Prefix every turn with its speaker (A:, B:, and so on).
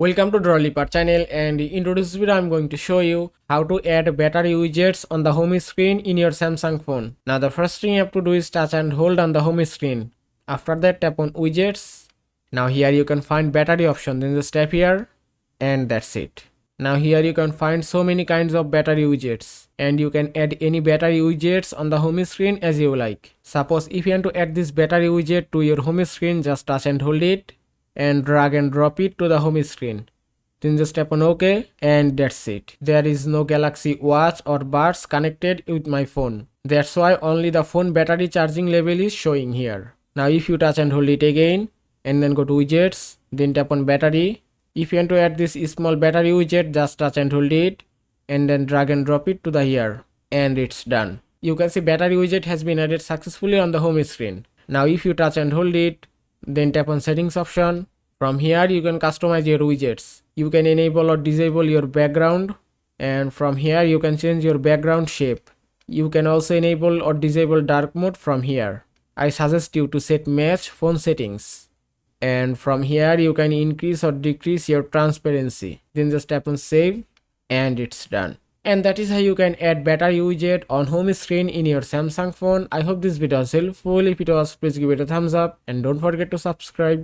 A: Welcome to Drawliper channel, and in today's video I'm going to show you how to add battery widgets on the home screen in your Samsung phone. Now the first thing you have to do is touch and hold on the home screen. After that, tap on widgets. Now here you can find battery option, then just tap here and that's it. Now here you can find so many kinds of battery widgets and you can add any battery widgets on the home screen as you like. Suppose if you want to add this battery widget to your home screen, just touch and hold it and drag and drop it to the home screen. Then just tap on OK and that's it. There is no Galaxy Watch or buds connected with my phone. That's why only the phone battery charging level is showing here. Now if you touch and hold it again and then go to widgets, then tap on battery. If you want to add this small battery widget, just touch and hold it and then drag and drop it to the here and it's done. You can see battery widget has been added successfully on the home screen. Now if you touch and hold it, then tap on settings option. From here you can customize your widgets. You can enable or disable your background, and from here you can change your background shape. You can also enable or disable dark mode from here. I suggest you to set match phone settings. And from here you can increase or decrease your transparency. Then just tap on save and it's done. And that is how you can add battery widget on home screen in your Samsung phone. I hope this video was helpful. If it was, please give it a thumbs up and don't forget to subscribe.